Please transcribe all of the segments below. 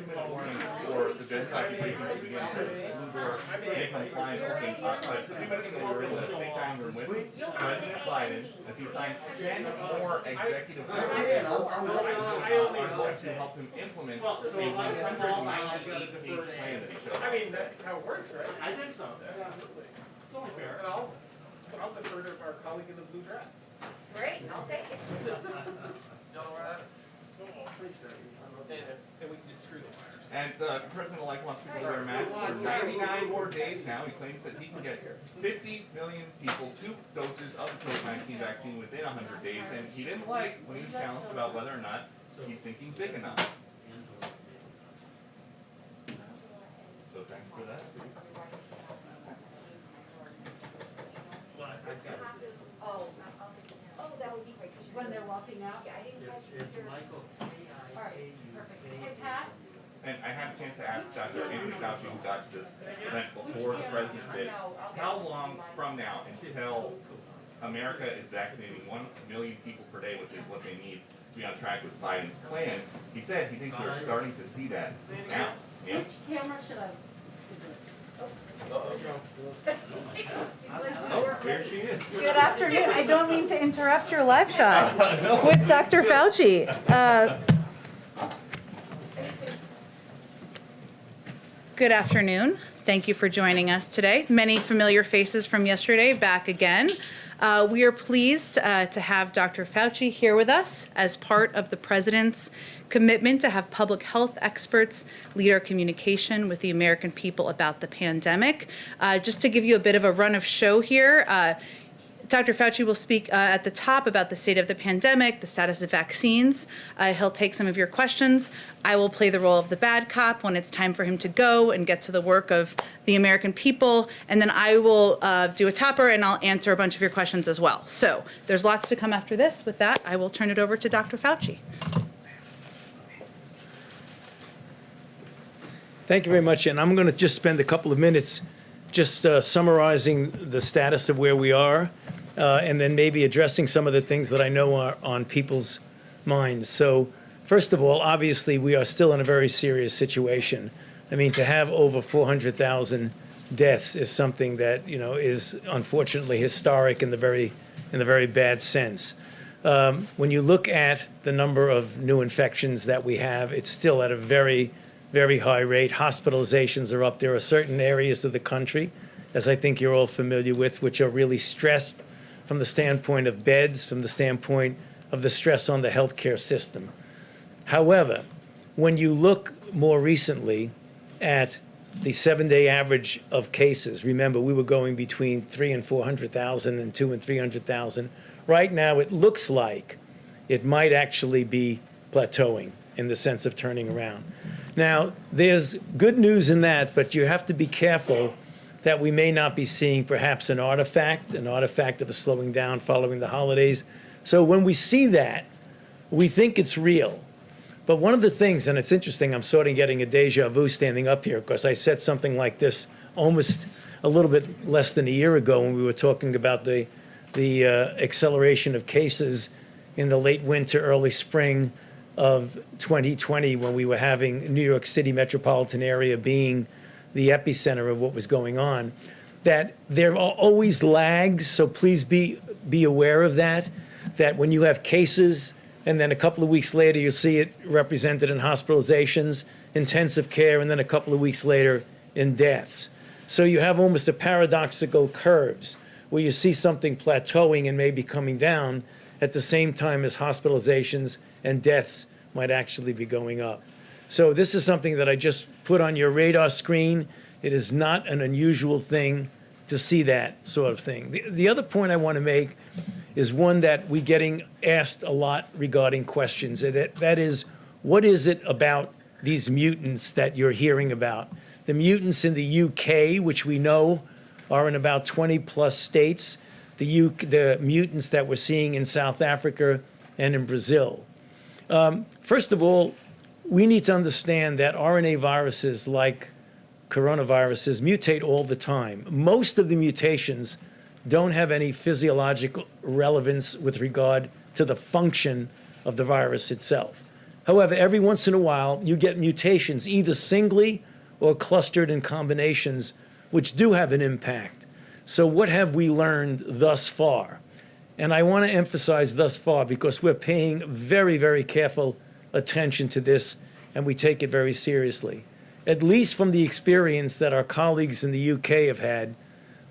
recommended warning for the Jen Psaki briefing to begin with blue door, make them fly and open. But if you think we were in the same time room with President Biden, as he signed 10 more executive orders are going to help him implement a 198-page plan that he showed. I mean, that's how it works, right? I think so. Yeah, absolutely. It's only fair. And I'll defer to our colleague in the blue dress. Great, I'll take it. Please stay. And we can just screw the wires. And the president-elect wants people to wear masks for 99 more days now. He claims that he can get 50 million people 2 doses of the COVID-19 vaccine within 100 days. And he didn't like when he was challenged about whether or not he's thinking big enough. So thanks for that. Oh, that would be great. When they're walking out? Yeah, I didn't catch It's your. Michael, All right, perfect. Hey, K-I-A-U-K. Pat? And I had a chance to ask Dr. Anthony Fauci, who got to this event before the president did, how long from now until America is vaccinating 1 million people per day, which is what they need to be on track with Biden's plan? He said he thinks we're starting to see that now. Yeah. Which camera should I? Oh, there she is. Good afternoon. I don't mean to interrupt your live shot with Dr. Fauci. Good afternoon. Thank you for joining us today. Many familiar faces from yesterday back again. We are pleased to have Dr. Fauci here with us as part of the president's commitment to have public health experts lead our communication with the American people about the pandemic. Just to give you a bit of a run of show here, Dr. Fauci will speak at the top about the state of the pandemic, the status of vaccines. He'll take some of your questions. I will play the role of the bad cop when it's time for him to go and get to the work of the American people. And then I will do a topper and I'll answer a bunch of your questions as well. So there's lots to come after this. With that, I will turn it over to Dr. Fauci. Thank you very much, and I'm going to just spend a couple of minutes just summarizing the status of where we are, and then maybe addressing some of the things that I know are on people's minds. So, first of all, obviously, we are still in a very serious situation. I mean, to have over 400,000 deaths is something that, you know, is unfortunately historic in the very bad sense. When you look at the number of new infections that we have, it's still at a very high rate. Hospitalizations are up. There are certain areas of the country, as I think you're all familiar with, which are really stressed from the standpoint of beds, from the standpoint of the stress on the healthcare system. However, when you look more recently at the 7-day average of cases, remember we were going between 300,000 and 400,000 and 200,000 and 300,000. Right now it looks like it might actually be plateauing in the sense of turning around. Now, there's good news in that, but you have to be careful that we may not be seeing perhaps an artifact of a slowing down following the holidays. So when we see that, we think it's real. But one of the things, and it's interesting, I'm sort of getting a deja vu standing up here because I said something like this almost a little bit less than a year ago when we were talking about the acceleration of cases in the late winter, early spring of 2020, when we were having New York City metropolitan area being the epicenter of what was going on, that there are always lags, so please be aware of that when you have cases and then a couple of weeks later you see it represented in hospitalizations, intensive care, and then a couple of weeks later in deaths. So you have almost a paradoxical curves where you see something plateauing and maybe coming down at the same time as hospitalizations and deaths might actually be going up. So this is something that I just put on your radar screen. It is not an unusual thing to see that sort of thing. The other point I want to make is one that we're getting asked a lot regarding questions. That is, what is it about these mutants that you're hearing about? The mutants in the UK, which we know are in about 20 plus states, the mutants that we're seeing in South Africa and in Brazil. First of all, we need to understand that RNA viruses like coronaviruses mutate all the time. Most of the mutations don't have any physiological relevance with regard to the function of the virus itself. However, every once in a while, you get mutations, either singly or clustered in combinations, which do have an impact. So what have we learned thus far? And I want to emphasize thus far because we're paying very, very careful attention to this, and we take it very seriously. At least from the experience that our colleagues in the UK have had,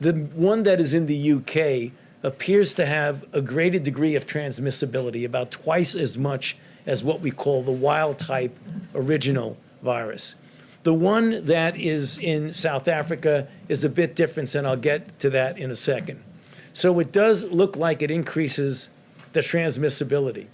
the one that is in the UK appears to have a greater degree of transmissibility, about twice as much as what we call the wild type original virus. The one that is in South Africa is a bit different, and I'll get to that in a second. So it does look like it increases the transmissibility.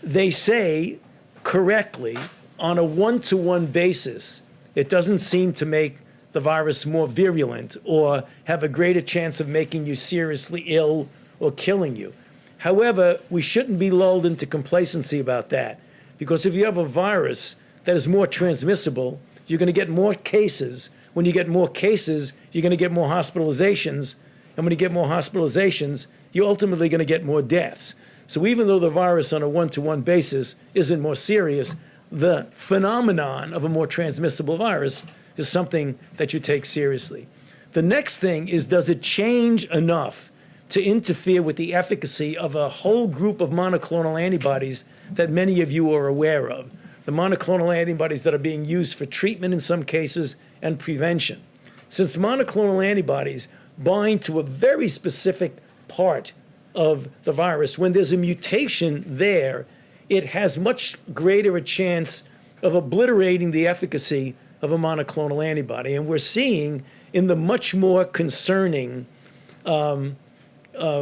They say correctly, on a one-to-one basis, it doesn't seem to make the virus more virulent or have a greater chance of making you seriously ill or killing you. However, we shouldn't be lulled into complacency about that, because if you have a virus that is more transmissible, you're going to get more cases. When you get more cases, you're going to get more hospitalizations. And when you get more hospitalizations, you're ultimately going to get more deaths. So even though the virus on a one-to-one basis isn't more serious, the phenomenon of a more transmissible virus is something that you take seriously. The next thing is, does it change enough to interfere with the efficacy of a whole group of monoclonal antibodies that many of you are aware of? The monoclonal antibodies that are being used for treatment in some cases and prevention. Since monoclonal antibodies bind to a very specific part of the virus, when there's a mutation there, it has much greater a chance of obliterating the efficacy of a monoclonal antibody. And we're seeing in the much more concerning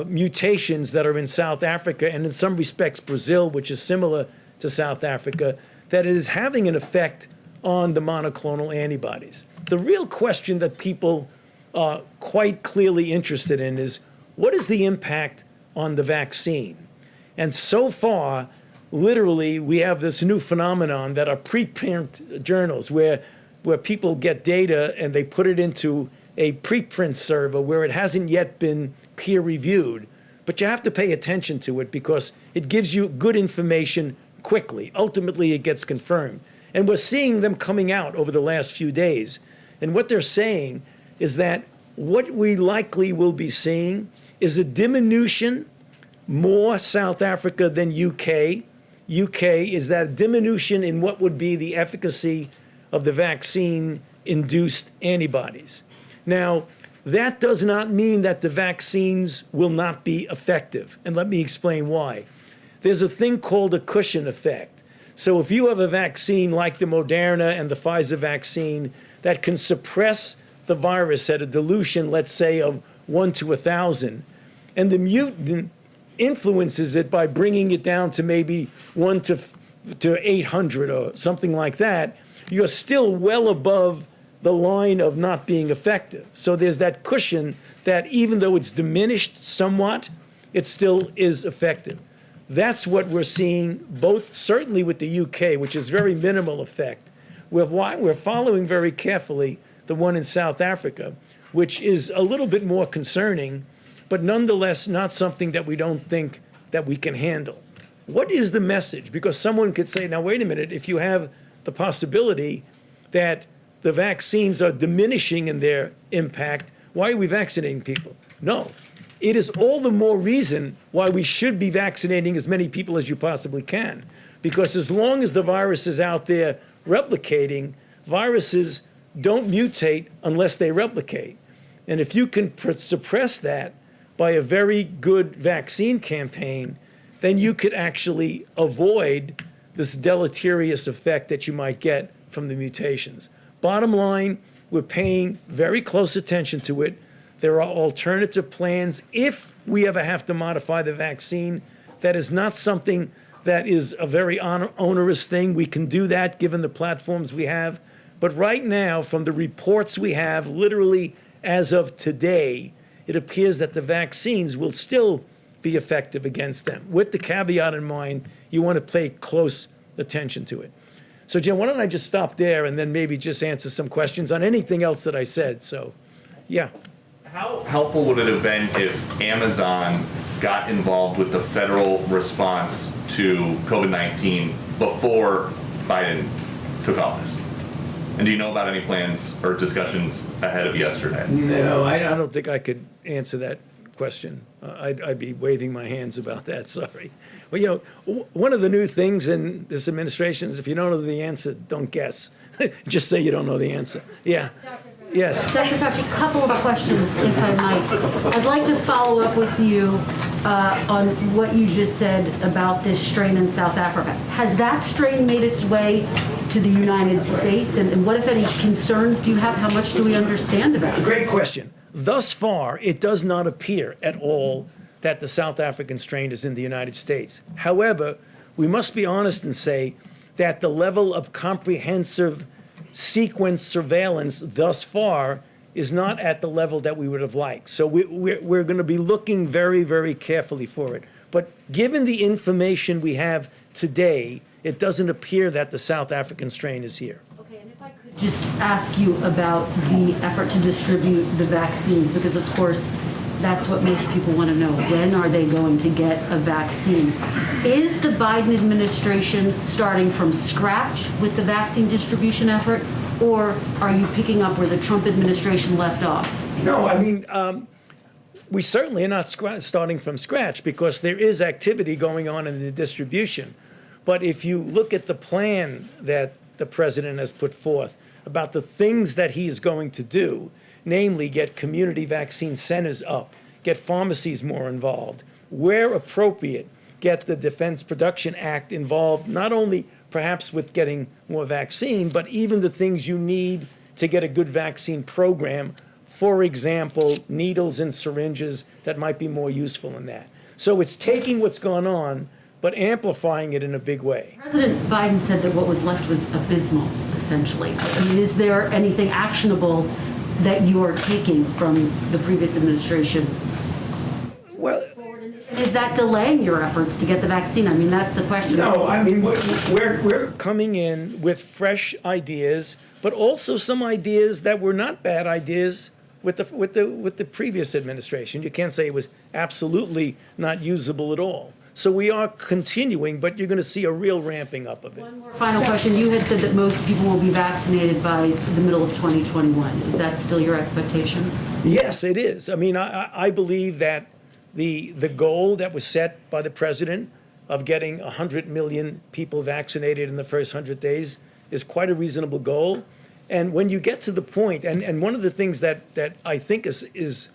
mutations that are in South Africa and in some respects Brazil, which is similar to South Africa, that it is having an effect on the monoclonal antibodies. The real question that people are quite clearly interested in is, what is the impact on the vaccine? And so far, literally, we have this new phenomenon that are preprint journals where people get data and they put it into a preprint server where it hasn't yet been peer reviewed. But you have to pay attention to it because it gives you good information quickly. Ultimately, it gets confirmed. And we're seeing them coming out over the last few days. And what they're saying is that what we likely will be seeing is a diminution, more South Africa than UK. UK is that diminution in what would be the efficacy of the vaccine-induced antibodies. Now, that does not mean that the vaccines will not be effective. And let me explain why. There's a thing called a cushion effect. So if you have a vaccine like the Moderna and the Pfizer vaccine that can suppress the virus at a dilution, let's say, of 1 to 1,000, and the mutant influences it by bringing it down to maybe 1 to 800 or something like that, you're still well above the line of not being effective. So there's that cushion that even though it's diminished somewhat, it still is effective. That's what we're seeing, both certainly with the UK, which is very minimal effect. We're following very carefully the one in South Africa, which is a little bit more concerning, but nonetheless not something that we don't think that we can handle. What is the message? Because someone could say, now wait a minute, if you have the possibility that the vaccines are diminishing in their impact, why are we vaccinating people? No. It is all the more reason why we should be vaccinating as many people as you possibly can. Because as long as the virus is out there replicating, viruses don't mutate unless they replicate. And if you can suppress that by a very good vaccine campaign, then you could actually avoid this deleterious effect that you might get from the mutations. Bottom line, we're paying very close attention to it. There are alternative plans. If we ever have to modify the vaccine, that is not something that is a very onerous thing. We can do that given the platforms we have. But right now, from the reports we have, literally as of today, it appears that the vaccines will still be effective against them. With the caveat in mind, you want to pay close attention to it. So, Jen, why don't I just stop there and then maybe just answer some questions on anything else that I said. So, yeah. How helpful would it have been if Amazon got involved with the federal response to COVID-19 before Biden took office? And do you know about any plans or discussions ahead of yesterday? No, I don't think I could answer that question. I'd be waving my hands about that, sorry. Well, you know, one of the new things in this administration is if you don't know the answer, don't guess. Just say you don't know the answer. Yeah. Yes. Dr. Fauci, a couple of questions, if I might. I'd like to follow up with you on what you just said about this strain in South Africa. Has that strain made its way to the United States? And what, if any, concerns do you have? How much do we understand about it? Great question. Thus far, it does not appear at all that the South African strain is in the United States. However, we must be honest and say that the level of comprehensive sequence surveillance thus far is not at the level that we would have liked. So we're going to be looking very, very carefully for it. But given the information we have today, it doesn't appear that the South African strain is here. Okay, and if I could just ask you about the effort to distribute the vaccines, because of course, that's what most people want to know. When are they going to get a vaccine? Is the Biden administration starting from scratch with the vaccine distribution effort, or are you picking up where the Trump administration left off? No, I mean, we certainly are not starting from scratch because there is activity going on in the distribution. But if you look at the plan that the president has put forth about the things that he is going to do, namely get community vaccine centers up, get pharmacies more involved, where appropriate, get the Defense Production Act involved, not only perhaps with getting more vaccine, but even the things you need to get a good vaccine program. For example, needles and syringes that might be more useful in that. So it's taking what's gone on, but amplifying it in a big way. President Biden said that what was left was abysmal, essentially. I mean, is there anything actionable that you are taking from the previous administration? Well, Is that delaying your efforts to get the vaccine? I mean, that's the question. no, I mean, we're coming in with fresh ideas, but also some ideas that were not bad ideas with the previous administration. You can't say it was absolutely not usable at all. So we are continuing, but you're going to see a real ramping up of it. One more final question. You had said that most people will be vaccinated by the middle of 2021. Is that still your expectation? Yes, it is. I mean, I believe that the goal that was set by the president of getting 100 million people vaccinated in the first 100 days is quite a reasonable goal. And when you get to the point, and one of the things that I think is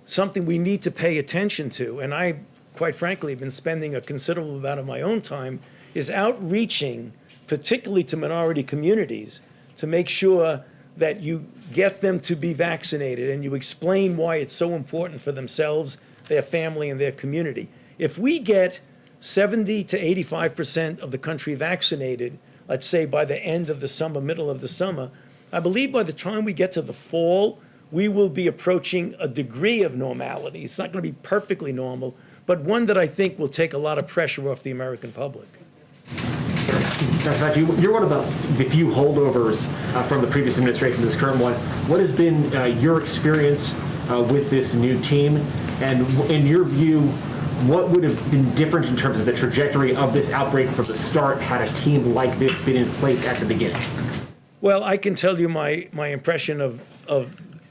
something we need to pay attention to, and I, quite frankly, have been spending a considerable amount of my own time, is outreaching, particularly to minority communities, to make sure that you get them to be vaccinated and you explain why it's so important for themselves, their family, and their community. If we get 70 to 85% of the country vaccinated, let's say by the end of the summer, middle of the summer, I believe by the time we get to the fall, we will be approaching a degree of normality. It's not going to be perfectly normal, but one that I think will take a lot of pressure off the American public. Dr. Fauci, you're one of the few holdovers from the previous administration to this current one. What has been your experience with this new team? And in your view, what would have been different in terms of the trajectory of this outbreak from the start had a team like this been in place at the beginning? Well, I can tell you my impression of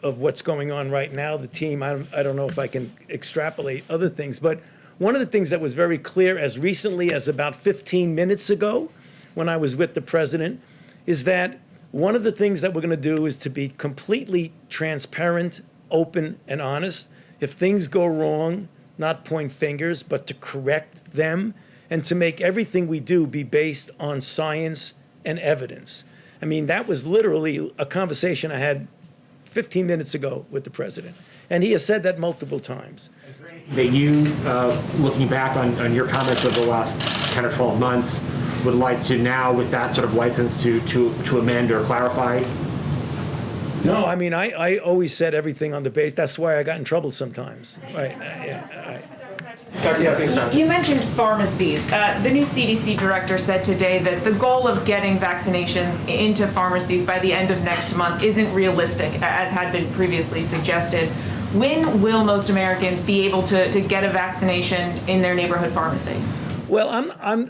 what's going on right now. The team, I don't know if I can extrapolate other things, but one of the things that was very clear as recently as about 15 minutes ago when I was with the president is that one of the things that we're going to do is to be completely transparent, open, and honest. If things go wrong, not point fingers, but to correct them and to make everything we do be based on science and evidence. I mean, that was literally a conversation I had 15 minutes ago with the president. And he has said that multiple times. That you, looking back on your comments over the last 10 or 12 months, would like to now, with that sort of license, to amend or clarify? No, I mean, I always said everything on the base. That's why I got in trouble sometimes. Right. Yeah. Right. Yes. You mentioned pharmacies. The new CDC director said today that the goal of getting vaccinations into pharmacies by the end of next month isn't realistic, as had been previously suggested. When will most Americans be able to get a vaccination in their neighborhood pharmacy? Well,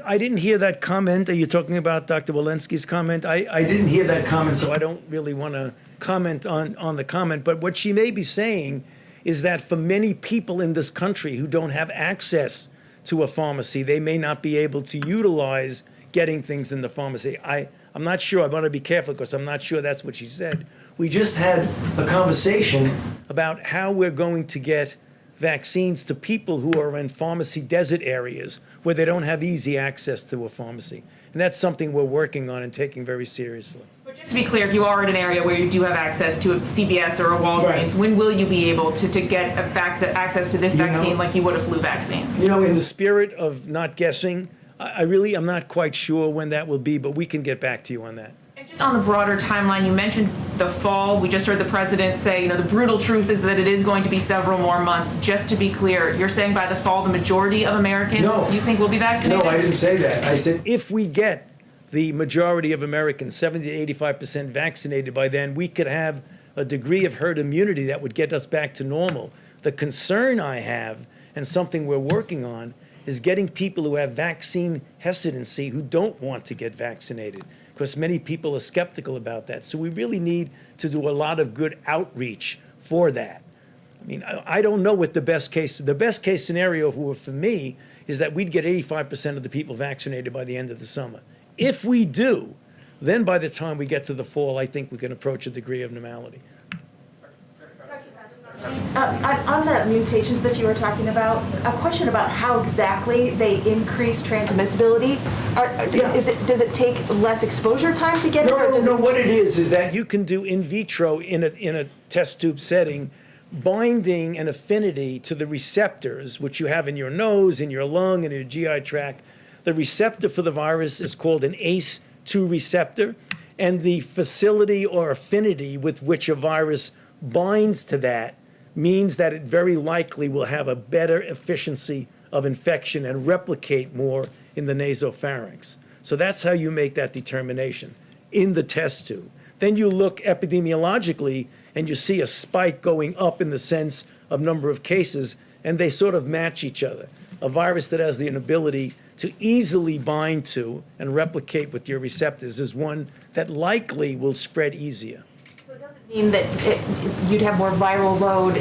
I didn't hear that comment. Are you talking about Dr. Walensky's comment? I didn't hear that comment, so I don't really want to comment on the comment. But what she may be saying is that for many people in this country who don't have access to a pharmacy, they may not be able to utilize getting things in the pharmacy. I'm not sure. I want to be careful because I'm not sure that's what she said. We just had a conversation about how we're going to get vaccines to people who are in pharmacy desert areas where they don't have easy access to a pharmacy. And that's something we're working on and taking very seriously. But just to be clear, if you are in an area where you do have access to a CVS or a Walgreens, Right. when will you be able to get access to this You know- vaccine like you would a flu vaccine? You know, in the spirit of not guessing, I'm not quite sure when that will be, but we can get back to you on that. And just on the broader timeline, you mentioned the fall. We just heard the president say, the brutal truth is that it is going to be several more months. Just to be clear, you're saying by the fall, the majority of Americans No. you think will be vaccinated? No, I didn't say that. I said if we get the majority of Americans, 70 to 85% vaccinated by then, we could have a degree of herd immunity that would get us back to normal. The concern I have, and something we're working on, is getting people who have vaccine hesitancy who don't want to get vaccinated, because many people are skeptical about that. So we really need to do a lot of good outreach for that. I mean, I don't know what the best case scenario for me is that we'd get 85% of the people vaccinated by the end of the summer. If we do, then by the time we get to the fall, I think we can approach a degree of normality. On the mutations that you were talking about, a question about how exactly they increase transmissibility. Does it take less exposure time to get it? Or does No, it? what it is that you can do in vitro in a test tube setting, binding an affinity to the receptors, which you have in your nose, in your lung, and your GI tract. The receptor for the virus is called an ACE2 receptor, and the facility or affinity with which a virus binds to that means that it very likely will have a better efficiency of infection and replicate more in the nasopharynx. So that's how you make that determination in the test tube. Then you look epidemiologically and you see a spike going up in the sense of number of cases, and they sort of match each other. A virus that has the ability to easily bind to and replicate with your receptors is one that likely will spread easier. Mean that you'd have more viral load?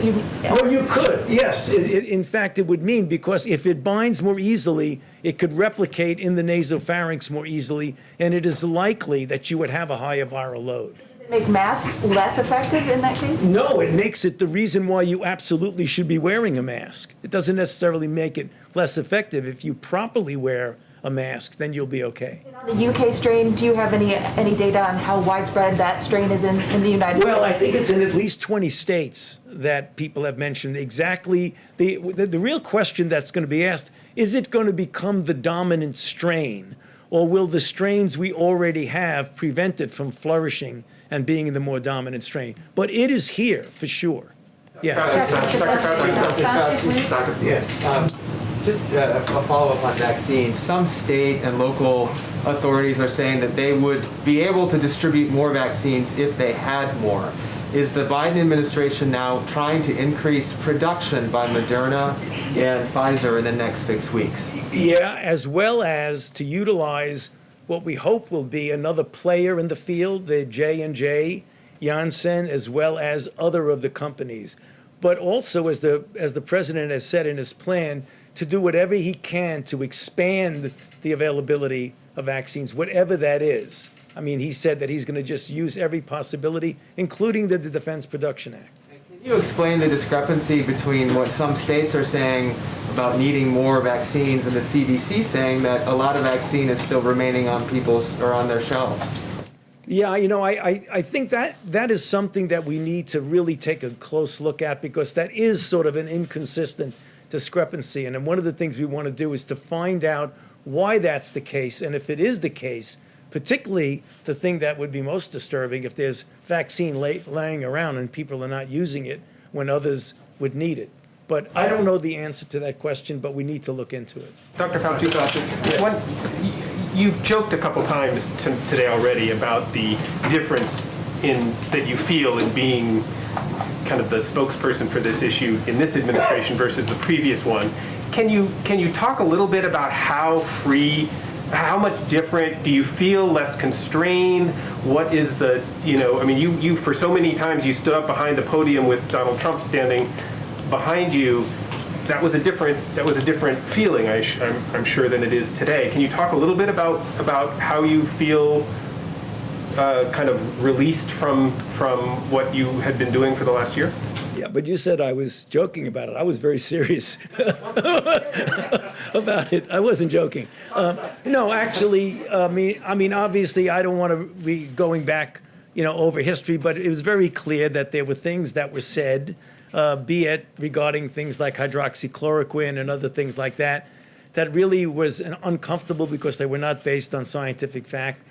Oh, you could, yes. In fact, it would mean, because if it binds more easily, it could replicate in the nasopharynx more easily, and it is likely that you would have a higher viral load. Does it make masks less effective in that case? No, it makes it the reason why you absolutely should be wearing a mask. It doesn't necessarily make it less effective. If you properly wear a mask, then you'll be okay. On the UK strain, do you have any data on how widespread that strain is in the United States? Well, I think it's in at least 20 states that people have mentioned exactly. The real question that's going to be asked, is it going to become the dominant strain, or will the strains we already have prevent it from flourishing and being the more dominant strain? But it is here for sure. Yeah. Yeah. Just a follow-up on vaccines. Some state and local authorities are saying that they would be able to distribute more vaccines if they had more. Is the Biden administration now trying to increase production by Moderna and Pfizer in the next 6 weeks? Yeah, as well as to utilize what we hope will be another player in the field, the J&J, Janssen, as well as other of the companies. But also, as the president has said in his plan, to do whatever he can to expand the availability of vaccines, whatever that is. I mean, he said that he's going to just use every possibility, including the Defense Production Act. Can you explain the discrepancy between what some states are saying about needing more vaccines and the CDC saying that a lot of vaccine is still remaining on people's or on their shelves? Yeah, I think that is something that we need to really take a close look at, because that is sort of an inconsistent discrepancy. And one of the things we want to do is to find out why that's the case. And if it is the case, particularly the thing that would be most disturbing, if there's vaccine laying around and people are not using it when others would need it. But I don't know the answer to that question, but we need to look into it. Dr. Fauci, you've joked a couple times today already about the difference that you feel in being kind of the spokesperson for this issue in this administration versus the previous one. can you talk a little bit about how much different do you feel, less constrained? What is the, I mean, you for so many times you stood up behind the podium with Donald Trump standing behind you. That was a different feeling, I'm sure, than it is today. Can you talk a little bit about how you feel kind of released from what you had been doing for the last year? Yeah, but you said I was joking about it. I was very serious about it. I wasn't joking. No, actually, I mean, obviously, I don't want to be going back, over history, but it was very clear that there were things that were said, be it regarding things like hydroxychloroquine and other things like that, that really was uncomfortable because they were not based on scientific fact.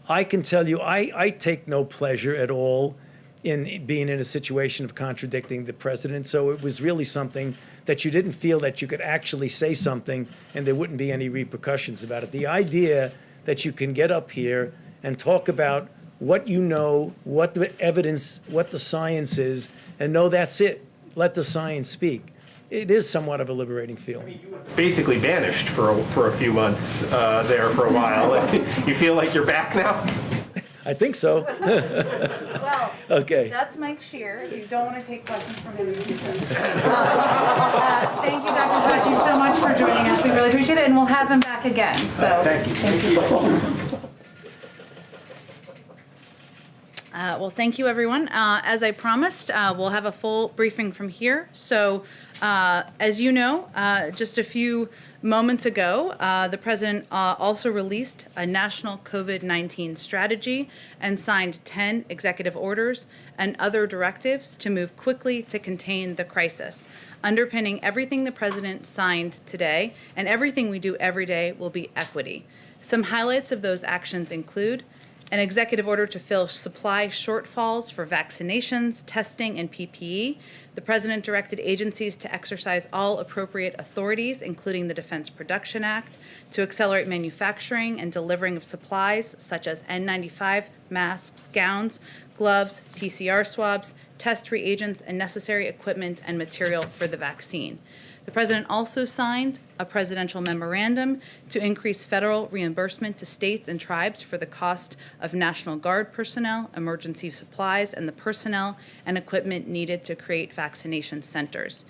I can tell you, I take no pleasure at all in being in a situation of contradicting the president. So it was really something that you didn't feel that you could actually say something and there wouldn't be any repercussions about it. The idea that you can get up here and talk about what you know, what the evidence, what the science is, and know that's it. Let the science speak. It is somewhat of a liberating feeling. Basically vanished for a few months there for a while. You feel like you're back now? I think so. Well, Okay. that's Mike Shear. If you don't want to take questions from him, you can. Thank you, Dr. Fauci, so much for joining us. We really appreciate it, and we'll have him back again. So Thank you. well, thank you, everyone. As I promised, we'll have a full briefing from here. So, as you know, just a few moments ago, the president also released a national COVID-19 strategy and signed 10 executive orders and other directives to move quickly to contain the crisis. Underpinning everything the president signed today and everything we do every day will be equity. Some highlights of those actions include an executive order to fill supply shortfalls for vaccinations, testing, and PPE. The president directed agencies to exercise all appropriate authorities, including the Defense Production Act, to accelerate manufacturing and delivering of supplies such as N95, masks, gowns, gloves, PCR swabs, test reagents, and necessary equipment and material for the vaccine. The president also signed a presidential memorandum to increase federal reimbursement to states and tribes for the cost of National Guard personnel, emergency supplies, and the personnel and equipment needed to create vaccination centers.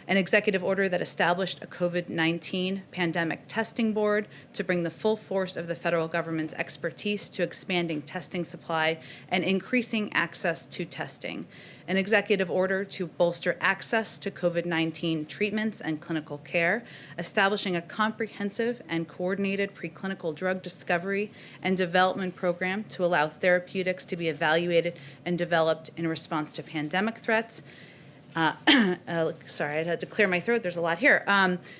An executive order that established a COVID-19 pandemic testing board to bring the full force of the federal government's expertise to expanding testing supply and increasing access to testing. An executive order to bolster access to COVID-19 treatments and clinical care, establishing a comprehensive and coordinated preclinical drug discovery and development program to allow therapeutics to be evaluated and developed in response to pandemic threats. Sorry, I had to clear my throat. There's a lot here.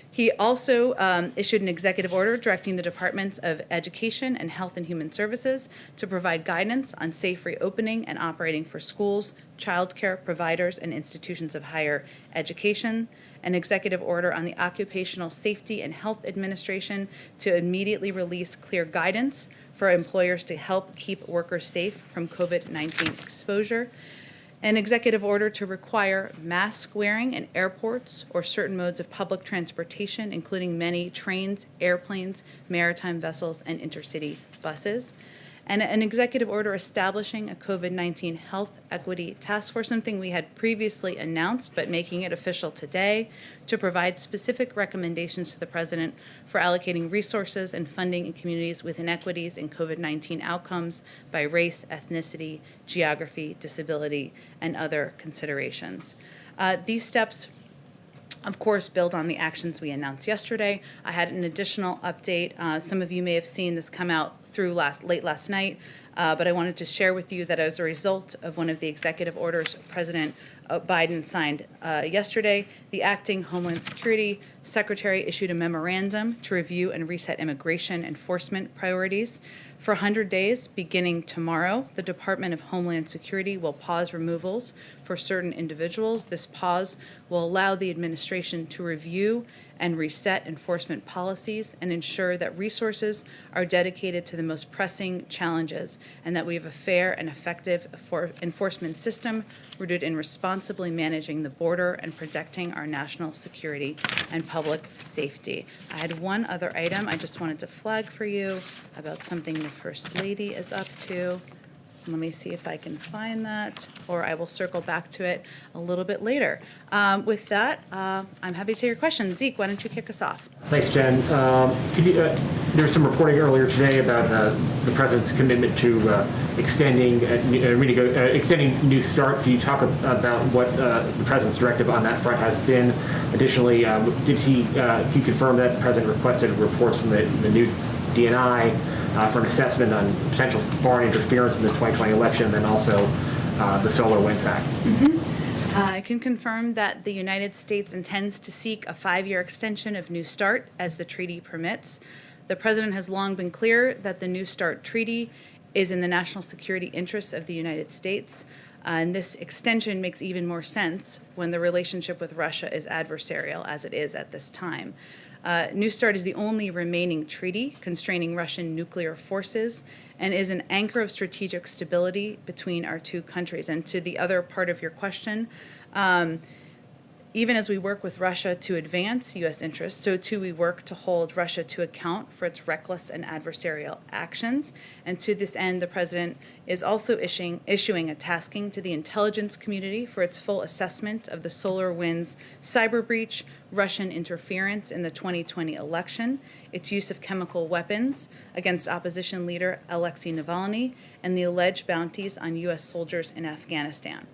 He also issued an executive order directing the Departments of Education and Health and Human Services to provide guidance on safe reopening and operating for schools, childcare providers, and institutions of higher education. An executive order on the Occupational Safety and Health Administration to immediately release clear guidance for employers to help keep workers safe from COVID-19 exposure. An executive order to require mask wearing in airports or certain modes of public transportation, including many trains, airplanes, maritime vessels, and intercity buses. And an executive order establishing a COVID-19 health equity task force, something we had previously announced, but making it official today, to provide specific recommendations to the president for allocating resources and funding in communities with inequities in COVID-19 outcomes by race, ethnicity, geography, disability, and other considerations. These steps, of course, build on the actions we announced yesterday. I had an additional update. Some of you may have seen this come out through late last night, but I wanted to share with you that as a result of one of the executive orders President Biden signed yesterday, the acting Homeland Security Secretary issued a memorandum to review and reset immigration enforcement priorities. For 100 days, beginning tomorrow, the Department of Homeland Security will pause removals for certain individuals. This pause will allow the administration to review and reset enforcement policies and ensure that resources are dedicated to the most pressing challenges and that we have a fair and effective enforcement system rooted in responsibly managing the border and protecting our national security and public safety. I had one other item I just wanted to flag for you about something the First Lady is up to. Let me see if I can find that, or I will circle back to it a little bit later. With that, I'm happy to take your questions. Zeke, why don't you kick us off? Thanks, Jen. There was some reporting earlier today about the president's commitment to extending New START. Can you talk about what the president's directive on that front has been? Additionally, can you confirm that the president requested reports from the new DNI for an assessment on potential foreign interference in the 2020 election, and then also the Solar Winds Act? I can confirm that the United States intends to seek a 5-year extension of New START as the treaty permits. The president has long been clear that the New START treaty is in the national security interests of the United States. And this extension makes even more sense when the relationship with Russia is adversarial, as it is at this time. New START is the only remaining treaty constraining Russian nuclear forces and is an anchor of strategic stability between our two countries. And to the other part of your question, even as we work with Russia to advance U.S. interests, so too we work to hold Russia to account for its reckless and adversarial actions. And to this end, the president is also issuing a tasking to the intelligence community for its full assessment of the SolarWinds cyber breach, Russian interference in the 2020 election, its use of chemical weapons against opposition leader Alexei Navalny, and the alleged bounties on U.S. soldiers in Afghanistan.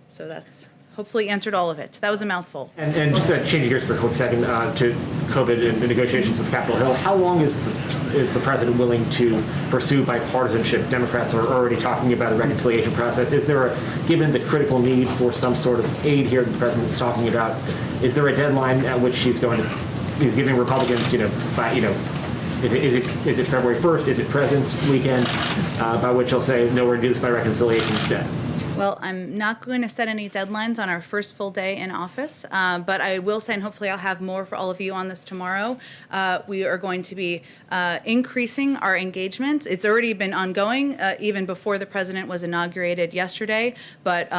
So that's hopefully answered all of it. That was a mouthful. And just changing gears for a quick second to COVID and the negotiations with Capitol Hill, how long is the president willing to pursue bipartisanship? Democrats are already talking about a reconciliation process. Is there, given the critical need for some sort of aid here that the president's talking about, is there a deadline at which he's giving Republicans, is it February 1st? Is it President's Weekend? By which he'll say, no, we're going to do this by reconciliation instead? Well, I'm not going to set any deadlines on our first full day in office, but I will say, and hopefully I'll have more for all of you on this tomorrow, we are going to be increasing our engagement. It's already been ongoing even before the president was inaugurated yesterday, but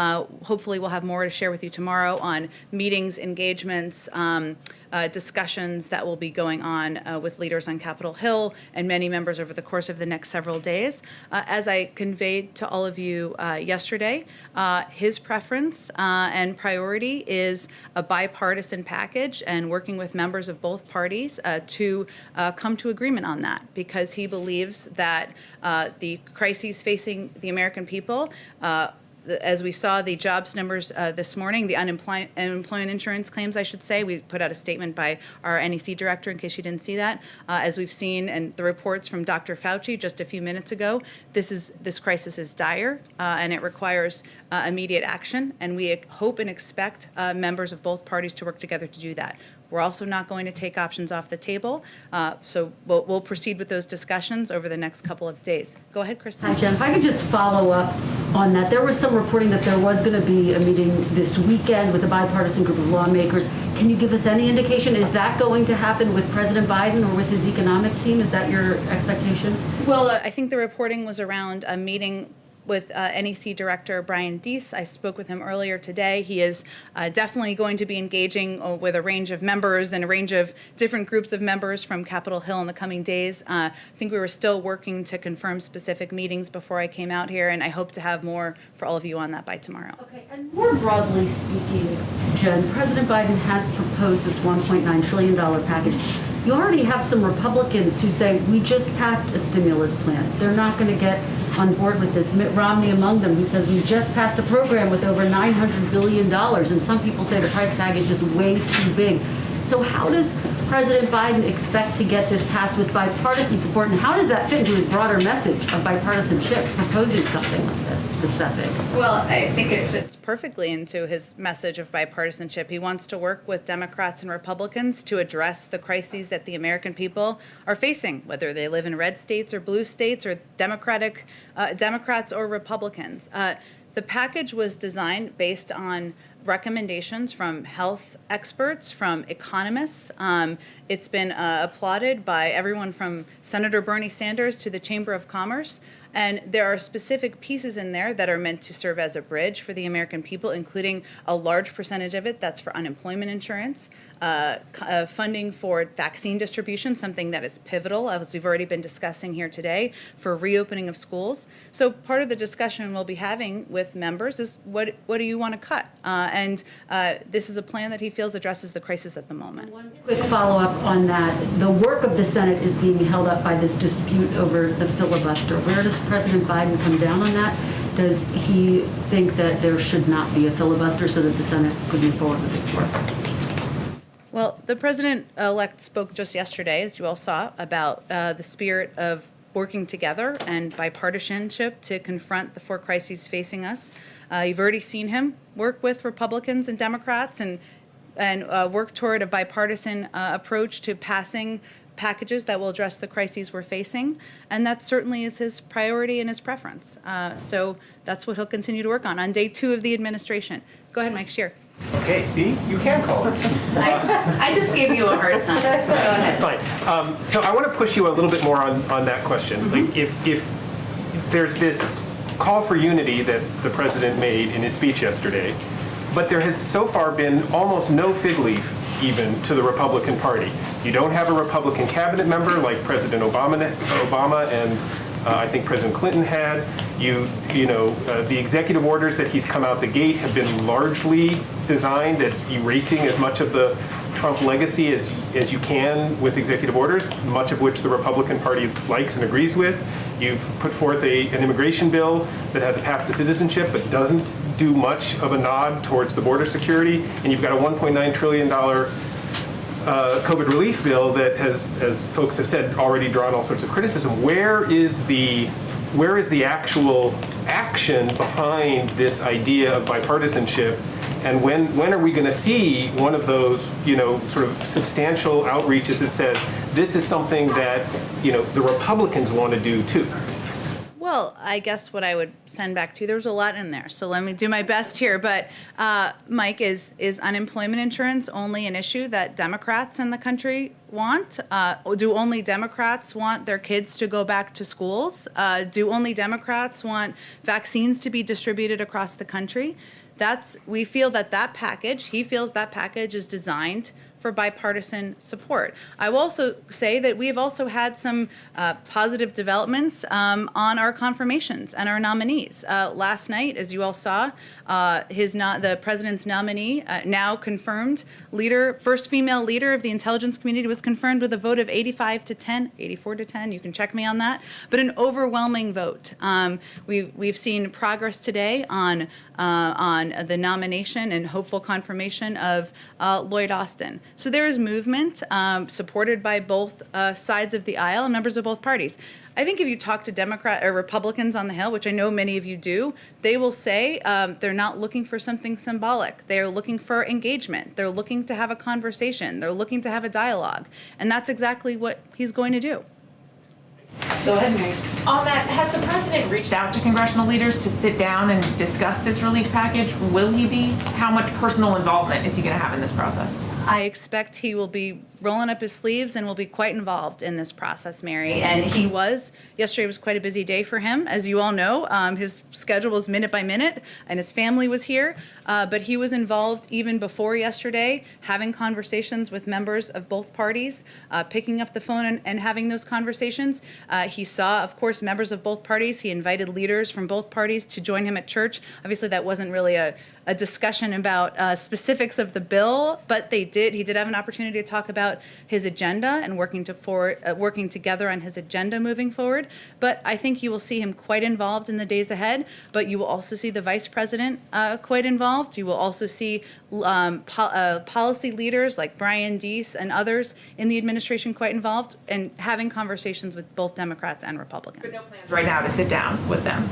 hopefully we'll have more to share with you tomorrow on meetings, engagements, discussions that will be going on with leaders on Capitol Hill and many members over the course of the next several days. As I conveyed to all of you yesterday, his preference and priority is a bipartisan package and working with members of both parties to come to agreement on that, because he believes that the crises facing the American people, as we saw the jobs numbers this morning, the unemployment insurance claims, I should say, we put out a statement by our NEC director in case you didn't see that. As we've seen, and the reports from Dr. Fauci just a few minutes ago, this crisis is dire and it requires immediate action. And we hope and expect members of both parties to work together to do that. We're also not going to take options off the table, so we'll proceed with those discussions over the next couple of days. Go ahead, Kristen. Hi, Jen. If I could just follow up on that. There was some reporting that there was going to be a meeting this weekend with a bipartisan group of lawmakers. Can you give us any indication? Is that going to happen with President Biden or with his economic team? Is that your expectation? Well, I think the reporting was around a meeting with NEC Director Brian Deese. I spoke with him earlier today. He is definitely going to be engaging with a range of members and a range of different groups of members from Capitol Hill in the coming days. I think we were still working to confirm specific meetings before I came out here, and I hope to have more for all of you on that by tomorrow. Okay, and more broadly speaking, Jen, President Biden has proposed this $1.9 trillion package. You already have some Republicans who say, we just passed a stimulus plan. They're not going to get on board with this. Mitt Romney among them, who says we just passed a program with over $900 billion. And some people say the price tag is just way too big. So how does President Biden expect to get this passed with bipartisan support? And how does that fit into his broader message of bipartisanship, proposing something like this that's that big? Well, I think it fits perfectly into his message of bipartisanship. He wants to work with Democrats and Republicans to address the crises that the American people are facing, whether they live in red states or blue states or Democrats or Republicans. The package was designed based on recommendations from health experts, from economists. It's been applauded by everyone from Senator Bernie Sanders to the Chamber of Commerce. And there are specific pieces in there that are meant to serve as a bridge for the American people, including a large percentage of it that's for unemployment insurance, funding for vaccine distribution, something that is pivotal, as we've already been discussing here today, for reopening of schools. So part of the discussion we'll be having with members is what do you want to cut? And this is a plan that he feels addresses the crisis at the moment. One quick follow-up on that. The work of the Senate is being held up by this dispute over the filibuster. Where does President Biden come down on that? Does he think that there should not be a filibuster so that the Senate could move forward with its work? Well, the president-elect spoke just yesterday, as you all saw, about the spirit of working together and bipartisanship to confront the 4 crises facing us. You've already seen him work with Republicans and Democrats and work toward a bipartisan approach to passing packages that will address the crises we're facing, and that certainly is his priority and his preference. So that's what he'll continue to work on day 2 of the administration. Go ahead, Mike Scheer. Okay, see, you can call it. I just gave you a hard time. Go ahead. That's fine. So I want to push you a little bit more on that question. Like, if there's this call for unity that the president made in his speech yesterday, but there has so far been almost no fig leaf even to the Republican Party. You don't have a Republican cabinet member like President Obama and I think President Clinton had. The executive orders that he's come out the gate have been largely designed at erasing as much of the Trump legacy as you can with executive orders, much of which the Republican Party likes and agrees with. You've put forth an immigration bill that has a path to citizenship but doesn't do much of a nod towards the border security. And you've got a $1.9 trillion COVID relief bill that has, as folks have said, already drawn all sorts of criticism. Where is the actual action behind this idea of bipartisanship? And when are we going to see one of those, sort of substantial outreaches that says this is something that, the Republicans want to do too? Well, I guess what I would send back to you, there was a lot in there, so let me do my best here. But Mike, is unemployment insurance only an issue that Democrats in the country want? Do only Democrats want their kids to go back to schools? Do only Democrats want vaccines to be distributed across the country? He feels that package is designed for bipartisan support. I will also say that we have also had some positive developments on our confirmations and our nominees. Last night, as you all saw, the president's nominee, now confirmed first female leader of the intelligence community, was confirmed with a vote of 84 to 10. You can check me on that, but an overwhelming vote. We've seen progress today on the nomination and hopeful confirmation of Lloyd Austin. So there is movement supported by both sides of the aisle and members of both parties. I think if you talk to Democrat or Republicans on the Hill, which I know many of you do, they will say they're not looking for something symbolic. They're looking for engagement. They're looking to have a conversation. They're looking to have a dialogue. And that's exactly what he's going to do. Go ahead, Mary. On that, has the president reached out to congressional leaders to sit down and discuss this relief package? Will he be? How much personal involvement is he going to have in this process? I expect he will be rolling up his sleeves and will be quite involved in this process, Mary. And yesterday was quite a busy day for him, as you all know. His schedule was minute by minute, and his family was here. But he was involved even before yesterday, having conversations with members of both parties, picking up the phone and having those conversations. He saw, of course, members of both parties. He invited leaders from both parties to join him at church. Obviously, that wasn't really a discussion about specifics of the bill, but he did have an opportunity to talk about his agenda and working together on his agenda moving forward. But I think you will see him quite involved in the days ahead, but you will also see the vice president quite involved. You will also see policy leaders like Brian Deese and others in the administration quite involved and having conversations with both Democrats and Republicans. But no plans right now to sit down with them.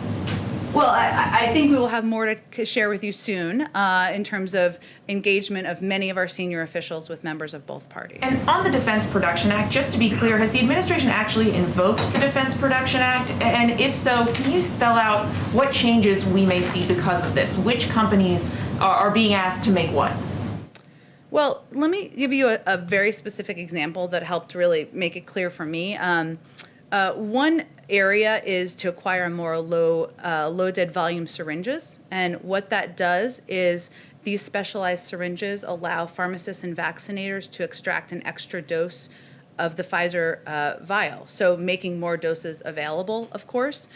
Well, I think we will have more to share with you soon in terms of engagement of many of our senior officials with members of both parties. And on the Defense Production Act, just to be clear, has the administration actually invoked the Defense Production Act? And if so, can you spell out what changes we may see because of this? Which companies are being asked to make what? Well, let me give you a very specific example that helped really make it clear for me. One area is to acquire more low dead volume syringes, and what that does is these specialized syringes allow pharmacists and vaccinators to extract an extra dose of the Pfizer vial, so making more doses available, of course.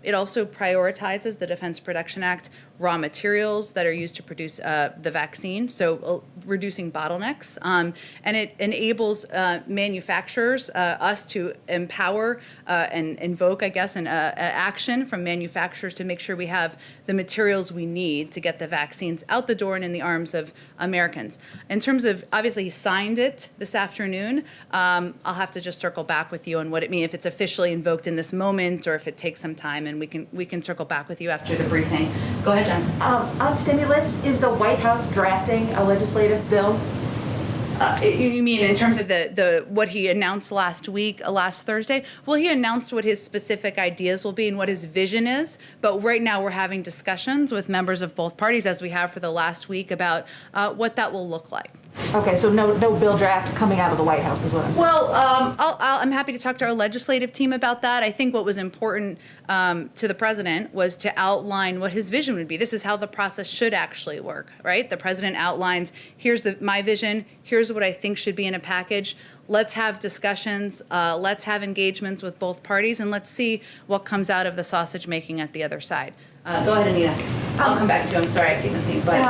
It also prioritizes the Defense Production Act raw materials that are used to produce the vaccine, so reducing bottlenecks. And it enables manufacturers, us to empower and invoke, I guess, an action from manufacturers to make sure we have the materials we need to get the vaccines out the door and in the arms of Americans. In terms of, obviously, he signed it this afternoon. I'll have to just circle back with you on what it means, if it's officially invoked in this moment or if it takes some time, and we can circle back with you after the briefing. Go ahead, Jen. On stimulus, is the White House drafting a legislative bill? You mean in terms of the what he announced last week, last Thursday? Well, he announced what his specific ideas will be and what his vision is. But right now we're having discussions with members of both parties, as we have for the last week, about what that will look like. Okay, so no bill draft coming out of the White House is what I'm saying. Well, I'm happy to talk to our legislative team about that. I think what was important to the president was to outline what his vision would be. This is how the process should actually work, right? The president outlines, here's my vision, here's what I think should be in a package. Let's have discussions, let's have engagements with both parties, and let's see what comes out of the sausage making at the other side. Go ahead, Anita. I'll come back to you. I'm sorry, I keep missing. But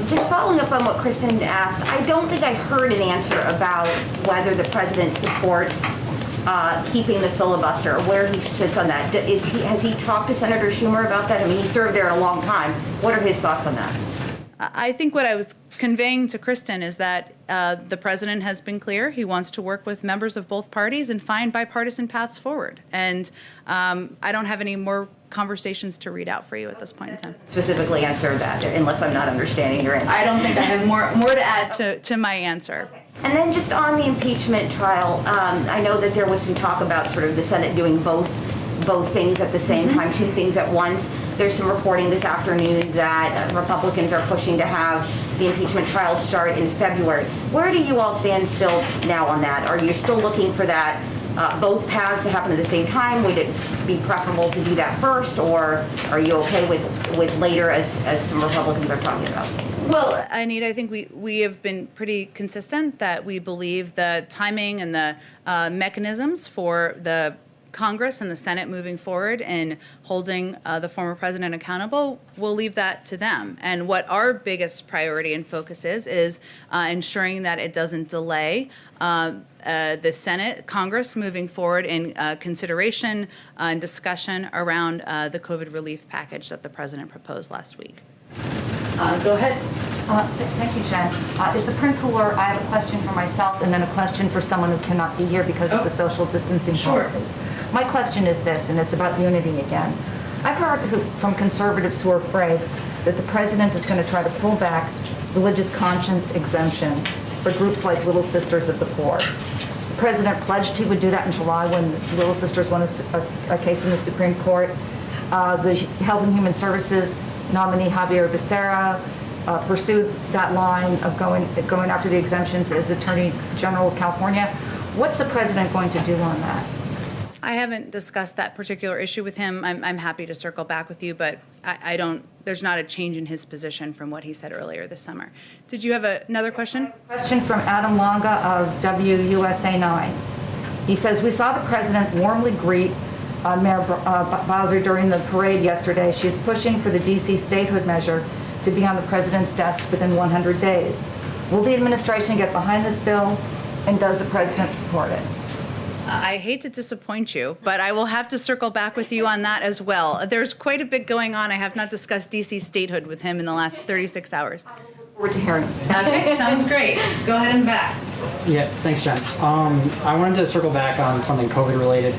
Just following up on what Kristen asked, I don't think I heard an answer about whether the president supports keeping the filibuster, where he sits on that. Has he talked to Senator Schumer about that? I mean, he served there a long time. What are his thoughts on that? I think what I was conveying to Kristen is that the president has been clear. He wants to work with members of both parties and find bipartisan paths forward. And I don't have any more conversations to read out for you at this point in time. Specifically answer that, unless I'm not understanding your answer. I don't think I have more to add to my answer. And then just on the impeachment trial, I know that there was some talk about sort of the Senate doing both things at the same time, two things at once. There's some reporting this afternoon that Republicans are pushing to have the impeachment trial start in February. Where do you all stand still now on that? Are you still looking for that, both paths to happen at the same time? Would it be preferable to do that first, or are you okay with later, as some Republicans are talking about? Well, Anita, I think we have been pretty consistent that we believe the timing and the mechanisms for the Congress and the Senate moving forward and holding the former president accountable, we'll leave that to them. And what our biggest priority and focus is ensuring that it doesn't delay the Senate, Congress moving forward in consideration and discussion around the COVID relief package that the president proposed last week. Go ahead. Thank you, Jen. Is the print cooler, I have a question for myself and then a question for someone who cannot be here because of the social distancing policies. My question is this, and it's about unity again. I've heard from conservatives who are afraid that the president is going to try to pull back religious conscience exemptions for groups like Little Sisters of the Poor. The president pledged he would do that in July when Little Sisters won a case in the Supreme Court. The Health and Human Services nominee Javier Becerra pursued that line of going after the exemptions as Attorney General of California. What's the president going to do on that? I haven't discussed that particular issue with him. I'm happy to circle back with you, but I don't. There's not a change in his position from what he said earlier this summer. Did you have another question? Question from Adam Longa of WUSA 9. He says, we saw the president warmly greet Mayor Bowser during the parade yesterday. She is pushing for the D.C. statehood measure to be on the president's desk within 100 days. Will the administration get behind this bill, and does the president support it? I hate to disappoint you, but I will have to circle back with you on that as well. There's quite a bit going on. I have not discussed D.C. statehood with him in the last 36 hours. I look forward to hearing it. Okay, sounds great. Go ahead and back. Yeah, thanks, Jen. I wanted to circle back on something COVID related.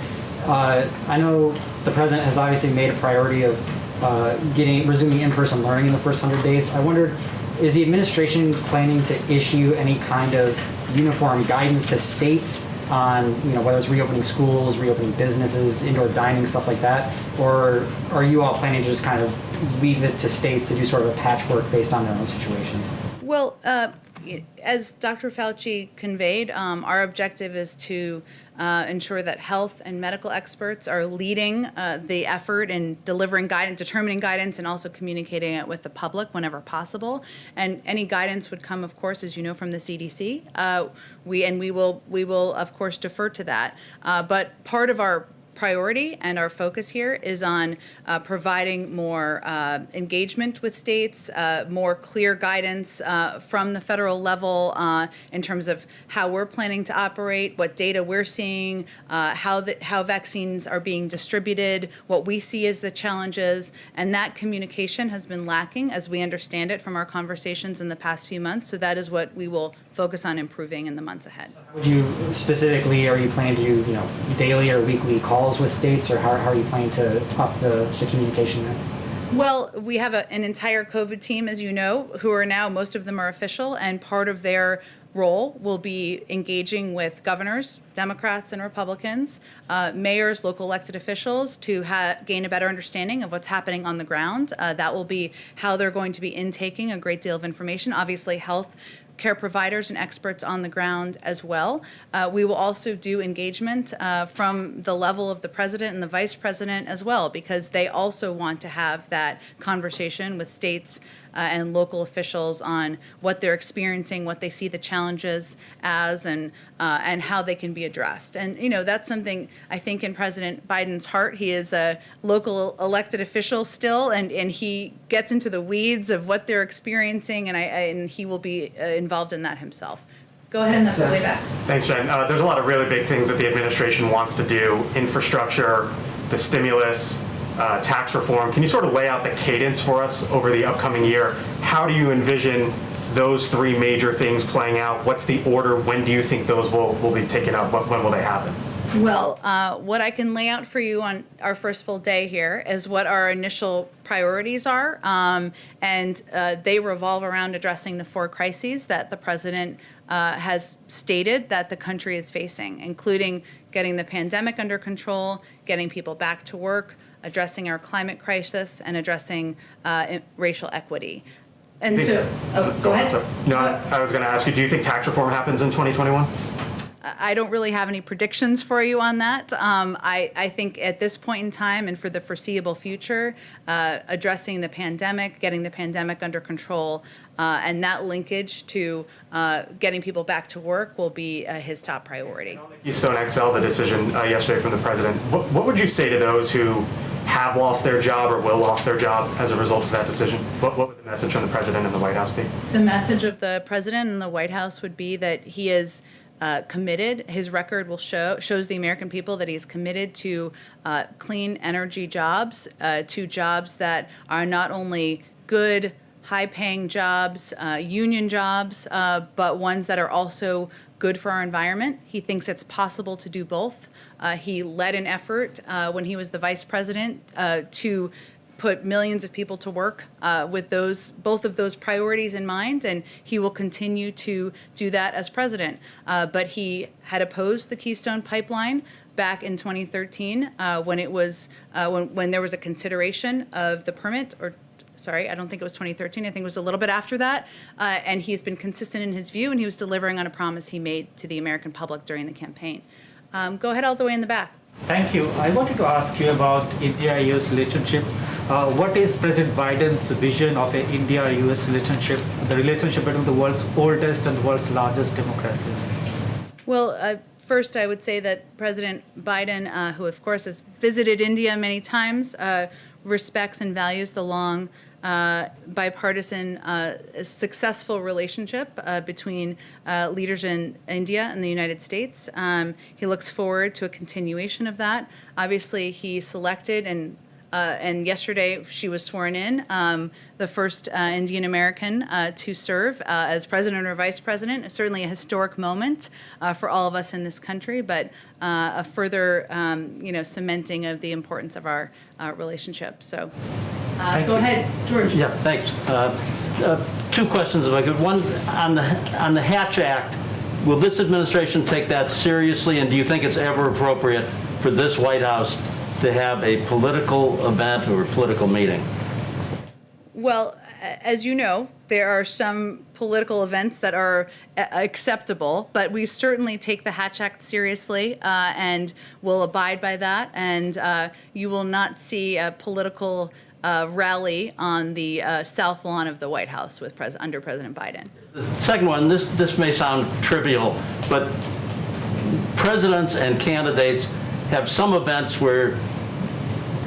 I know the president has obviously made a priority of resuming in-person learning in the first 100 days. I wondered, is the administration planning to issue any kind of uniform guidance to states on, whether it's reopening schools, reopening businesses, indoor dining, stuff like that? Or are you all planning to just kind of leave it to states to do sort of a patchwork based on their own situations? Well, as Dr. Fauci conveyed, our objective is to ensure that health and medical experts are leading the effort in delivering guidance, determining guidance, and also communicating it with the public whenever possible. And any guidance would come, of course, as you know, from the CDC. We will, of course, defer to that. But part of our priority and our focus here is on providing more engagement with states, more clear guidance from the federal level in terms of how we're planning to operate, what data we're seeing, how vaccines are being distributed, what we see as the challenges, and that communication has been lacking as we understand it from our conversations in the past few months. So that is what we will focus on improving in the months ahead. Would you specifically, are you planning to do, daily or weekly calls with states, or how are you planning to up the communication there? Well, we have an entire COVID team, as you know, who are now, most of them are official, and part of their role will be engaging with governors, Democrats and Republicans, mayors, local elected officials to gain a better understanding of what's happening on the ground. That will be how they're going to be intaking a great deal of information. Obviously, health care providers and experts on the ground as well. We will also do engagement from the level of the president and the vice president as well, because they also want to have that conversation with states and local officials on what they're experiencing, what they see the challenges as, and how they can be addressed. And that's something I think in President Biden's heart. He is a local elected official still, and he gets into the weeds of what they're experiencing, and he will be involved in that himself. Go ahead and the way back. Thanks, Jen. There's a lot of really big things that the administration wants to do: infrastructure, the stimulus, tax reform. Can you sort of lay out the cadence for us over the upcoming year? How do you envision those three major things playing out? What's the order? When do you think those will be taken up? When will they happen? Well, what I can lay out for you on our first full day here is what our initial priorities are, and they revolve around addressing the four crises that the president has stated that the country is facing, including getting the pandemic under control, getting people back to work, addressing our climate crisis, and addressing racial equity. And so, go ahead. No, I was going to ask you, do you think tax reform happens in 2021? I don't really have any predictions for you on that. I think at this point in time and for the foreseeable future, addressing the pandemic, getting the pandemic under control, and that linkage to getting people back to work will be his top priority. Keystone XL, the decision yesterday from the president, what would you say to those who have lost their job or will lose their job as a result of that decision? What would the message from the president and the White House be? The message of the president and the White House would be that he is committed. His record will shows the American people that he's committed to clean energy jobs, to jobs that are not only good, high-paying jobs, union jobs, but ones that are also good for our environment. He thinks it's possible to do both. He led an effort when he was the vice president to put millions of people to work with both of those priorities in mind, and he will continue to do that as president. But he had opposed the Keystone Pipeline back in 2013 when it was when there was a consideration of the permit, or sorry, I don't think it was 2013. I think it was a little bit after that. And he's been consistent in his view, and he was delivering on a promise he made to the American public during the campaign. Go ahead all the way in the back. Thank you. I wanted to ask you about India-US relationship. What is President Biden's vision of an India-US relationship, the relationship between the world's oldest and the world's largest democracies? Well, first I would say that President Biden, who of course has visited India many times, respects and values the long bipartisan, successful relationship between leaders in India and the United States. He looks forward to a continuation of that. Obviously, he selected and yesterday she was sworn in, the first Indian American to serve as president or vice president. Certainly a historic moment for all of us in this country, but a further cementing of the importance of our relationship. So. Go ahead, George. Yeah, thanks. Two questions if I could. One, on the Hatch Act, will this administration take that seriously, and do you think it's ever appropriate for this White House to have a political event or a political meeting? Well, as you know, there are some political events that are acceptable, but we certainly take the Hatch Act seriously and will abide by that. And you will not see a political rally on the south lawn of the White House with under President Biden. The second one, this may sound trivial, but presidents and candidates have some events where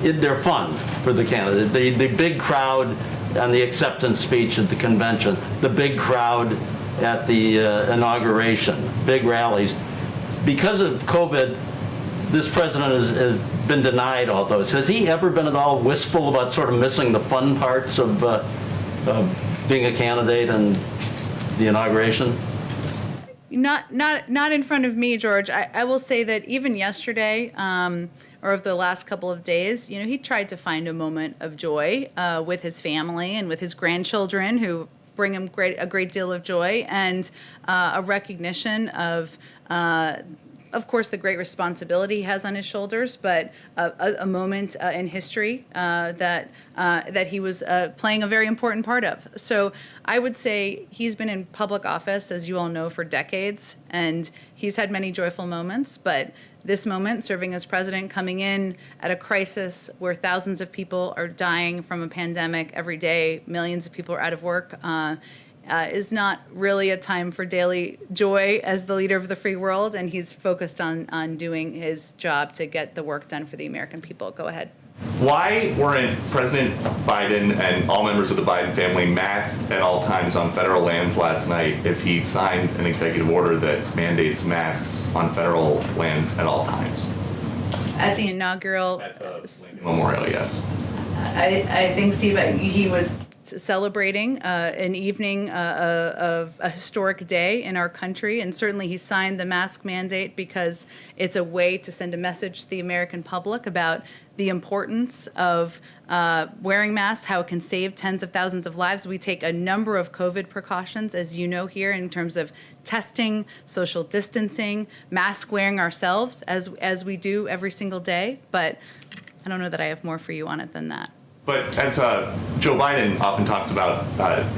they're fun for the candidate. The big crowd on the acceptance speech at the convention, the big crowd at the inauguration, big rallies. Because of COVID, this president has been denied all those. Has he ever been at all wistful about sort of missing the fun parts of being a candidate and the inauguration? Not in front of me, George. I will say that even yesterday, or of the last couple of days, he tried to find a moment of joy with his family and with his grandchildren, who bring him a great deal of joy, and a recognition of course, the great responsibility he has on his shoulders, but a moment in history that he was playing a very important part of. So I would say he's been in public office, as you all know, for decades, and he's had many joyful moments, but this moment, serving as president, coming in at a crisis where thousands of people are dying from a pandemic every day, millions of people are out of work, is not really a time for daily joy as the leader of the free world, and he's focused on doing his job to get the work done for the American people. Go ahead. Why weren't President Biden and all members of the Biden family masked at all times on federal lands last night if he signed an executive order that mandates masks on federal lands at all times? At the inaugural Memorial, yes. I think, Steve, he was celebrating an evening of a historic day in our country, and certainly he signed the mask mandate because it's a way to send a message to the American public about the importance of wearing masks, how it can save tens of thousands of lives. We take a number of COVID precautions, as you know, here in terms of testing, social distancing, mask wearing ourselves, as we do every single day. But I don't know that I have more for you on it than that. But as Joe Biden often talks about,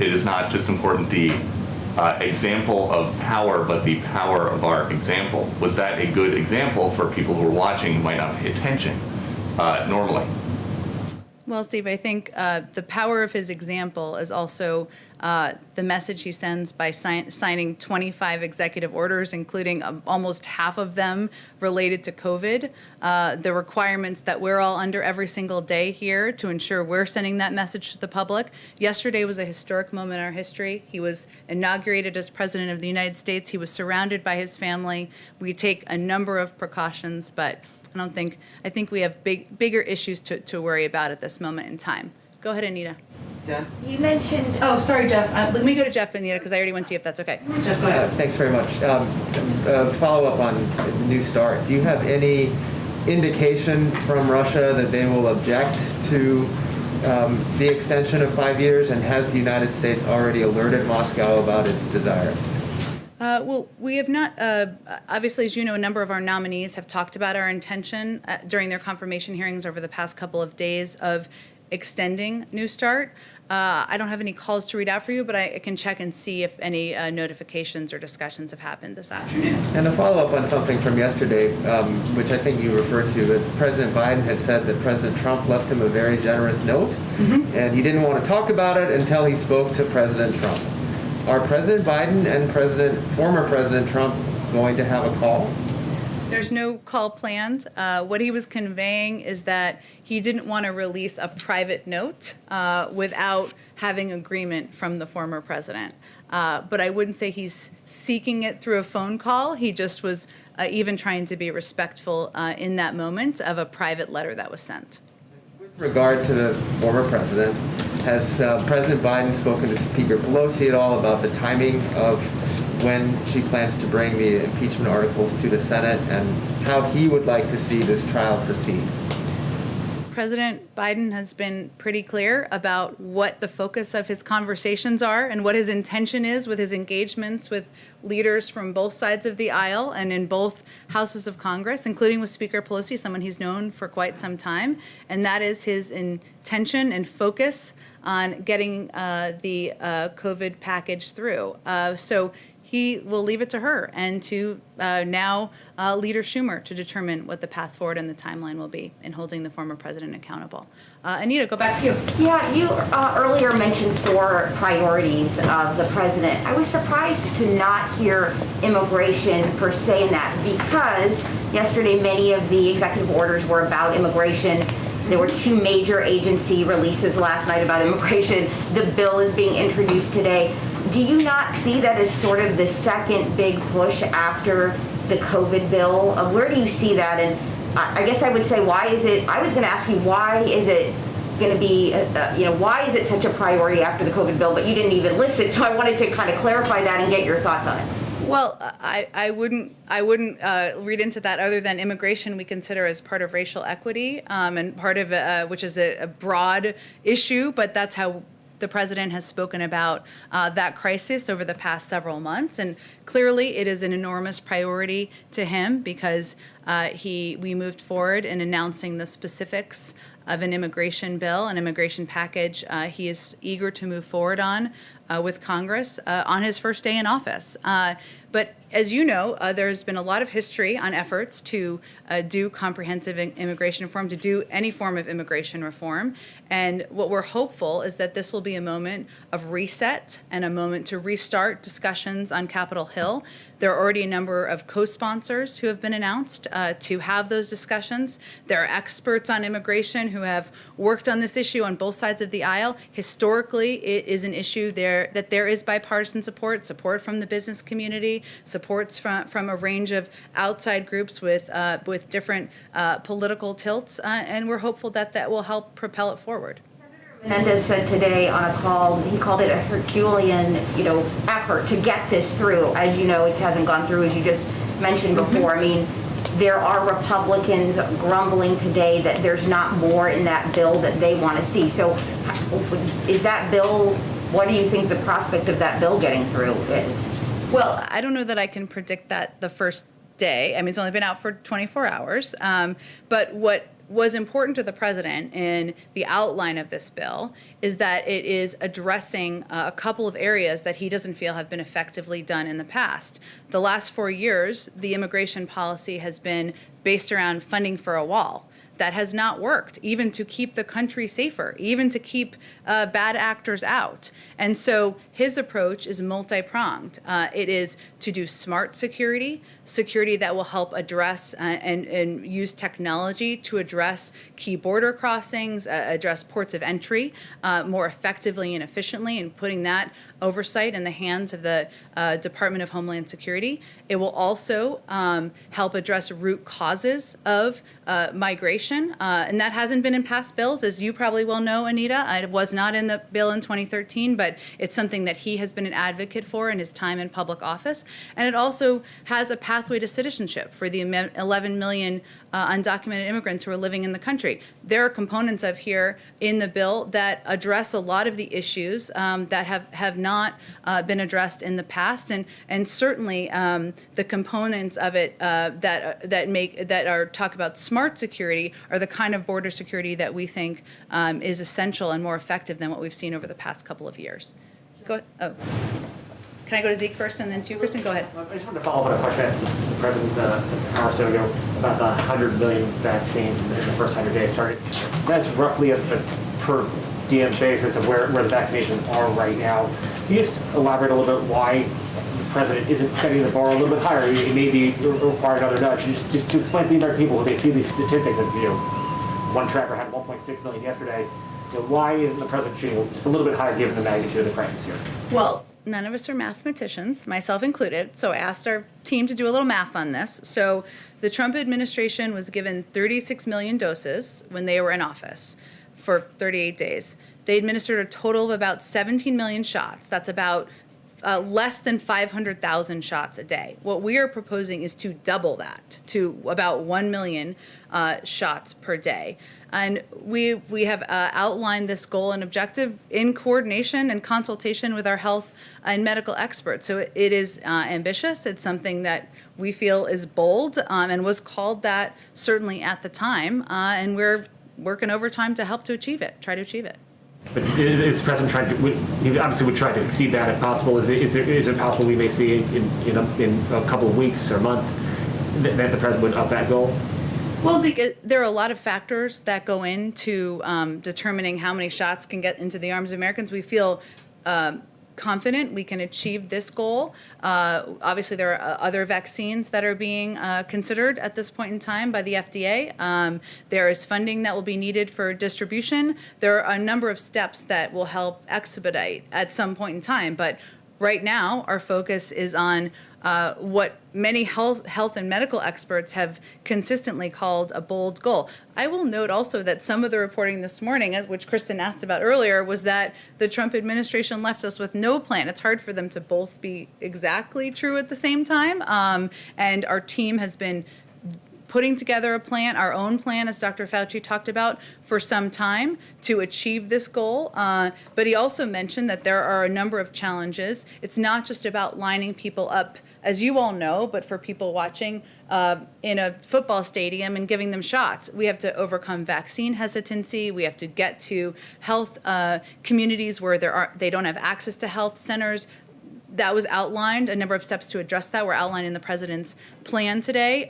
it is not just important the example of power, but the power of our example. Was that a good example for people who are watching who might not pay attention normally? Well, Steve, I think the power of his example is also the message he sends by signing 25 executive orders, including almost half of them related to COVID, the requirements that we're all under every single day here to ensure we're sending that message to the public. Yesterday was a historic moment in our history. He was inaugurated as President of the United States. He was surrounded by his family. We take a number of precautions, but I think we have bigger issues to worry about at this moment in time. Go ahead, Anita. Jen? You mentioned. Oh, sorry, Jeff. Let me go to Jeff, Anita, because I already went to you, if that's okay. Jeff, go ahead. Thanks very much. Follow up on New START. Do you have any indication from Russia that they will object to the extension of 5 years, and has the United States already alerted Moscow about its desire? Well, we have not, obviously, as you know, a number of our nominees have talked about our intention during their confirmation hearings over the past couple of days of extending New START. I don't have any calls to read out for you, but I can check and see if any notifications or discussions have happened this afternoon. And a follow-up on something from yesterday, which I think you referred to, that President Biden had said that President Trump left him a very generous note, and he didn't want to talk about it until he spoke to President Trump. Are President Biden and former President Trump going to have a call? There's no call planned. What he was conveying is that he didn't want to release a private note without having agreement from the former president. But I wouldn't say he's seeking it through a phone call. He just was even trying to be respectful in that moment of a private letter that was sent. With regard to the former president, has President Biden spoken to Speaker Pelosi at all about the timing of when she plans to bring the impeachment articles to the Senate, and how he would like to see this trial proceed? President Biden has been pretty clear about what the focus of his conversations are and what his intention is with his engagements with leaders from both sides of the aisle and in both houses of Congress, including with Speaker Pelosi, someone he's known for quite some time. And that is his intention and focus on getting the COVID package through. So he will leave it to her and to now Leader Schumer to determine what the path forward and the timeline will be in holding the former president accountable. Anita, go back to you. Yeah, you earlier mentioned 4 priorities of the president. I was surprised to not hear immigration per se in that, because yesterday many of the executive orders were about immigration. There were 2 major agency releases last night about immigration. The bill is being introduced today. Do you not see that as sort of the second big push after the COVID bill? Where do you see that? And I guess I would say, why is it, I was going to ask you, why is it going to be, why is it such a priority after the COVID bill, but you didn't even list it. So I wanted to kind of clarify that and get your thoughts on it. Well, I wouldn't read into that other than immigration we consider as part of racial equity and part of which is a broad issue, but that's how the president has spoken about that crisis over the past several months, and clearly it is an enormous priority to him because we moved forward in announcing the specifics of an immigration bill, an immigration package he is eager to move forward on with Congress on his first day in office. But as you know, there's been a lot of history on efforts to do comprehensive immigration reform, to do any form of immigration reform. And what we're hopeful is that this will be a moment of reset and a moment to restart discussions on Capitol Hill. There are already a number of co-sponsors who have been announced to have those discussions. There are experts on immigration who have worked on this issue on both sides of the aisle. Historically, it is an issue that there is bipartisan support from the business community, supports from a range of outside groups with different political tilts, and we're hopeful that will help propel it forward. Menendez said today on a call, he called it a Herculean, effort to get this through. As you know, it hasn't gone through, as you just mentioned before. I mean, there are Republicans grumbling today that there's not more in that bill that they want to see. So is that bill, what do you think the prospect of that bill getting through is? Well, I don't know that I can predict that the first day. I mean, it's only been out for 24 hours. But what was important to the president in the outline of this bill is that it is addressing a couple of areas that he doesn't feel have been effectively done in the past. The last 4 years, the immigration policy has been based around funding for a wall. That has not worked, even to keep the country safer, even to keep bad actors out. And so his approach is multi-pronged. It is to do smart security that will help address and use technology to address key border crossings, address ports of entry more effectively and efficiently, and putting that oversight in the hands of the Department of Homeland Security. It will also help address root causes of migration, and that hasn't been in past bills, as you probably well know, Anita. It was not in the bill in 2013, but it's something that he has been an advocate for in his time in public office. And it also has a pathway to citizenship for the 11 million undocumented immigrants who are living in the country. There are components of here in the bill that address a lot of the issues that have not been addressed in the past, and certainly the components of it that talk about smart security are the kind of border security that we think is essential and more effective than what we've seen over the past couple of years. Go ahead. Oh. Can I go to Zeke first and then to you, Kristen? Go ahead. I just wanted to follow up on a question I asked the President an hour or so ago about the 100 million vaccines in the first 100 days target. That's roughly a per diem basis of where the vaccinations are right now. Can you just elaborate a little bit why the President isn't setting the bar a little bit higher? He may be required another nudge. Just to explain to the American people when they see these statistics of, one tracker had 1.6 million yesterday. Why isn't the President shooting just a little bit higher given the magnitude of the crisis here? Well, none of us are mathematicians, myself included, so I asked our team to do a little math on this. So the Trump administration was given 36 million doses when they were in office for 38 days. They administered a total of about 17 million shots. That's about less than 500,000 shots a day. What we are proposing is to double that to about 1 million shots per day. And we have outlined this goal and objective in coordination and consultation with our health and medical experts. So it is ambitious. It's something that we feel is bold and was called that certainly at the time. And we're working overtime to help to achieve it, try to achieve it. But is the president trying to, he obviously would try to exceed that if possible. Is it possible we may see in a couple of weeks or month that the president would up that goal? Well, Zeke, there are a lot of factors that go into determining how many shots can get into the arms of Americans. We feel confident we can achieve this goal. Obviously, there are other vaccines that are being considered at this point in time by the FDA. There is funding that will be needed for distribution. There are a number of steps that will help expedite at some point in time. But right now, our focus is on what many health and medical experts have consistently called a bold goal. I will note also that some of the reporting this morning, which Kristen asked about earlier, was that the Trump administration left us with no plan. It's hard for them to both be exactly true at the same time. And our team has been putting together a plan, our own plan, as Dr. Fauci talked about, for some time to achieve this goal. But he also mentioned that there are a number of challenges. It's not just about lining people up, as you all know, but for people watching in a football stadium and giving them shots. We have to overcome vaccine hesitancy. We have to get to health communities where they don't have access to health centers. That was outlined. A number of steps to address that were outlined in the president's plan today.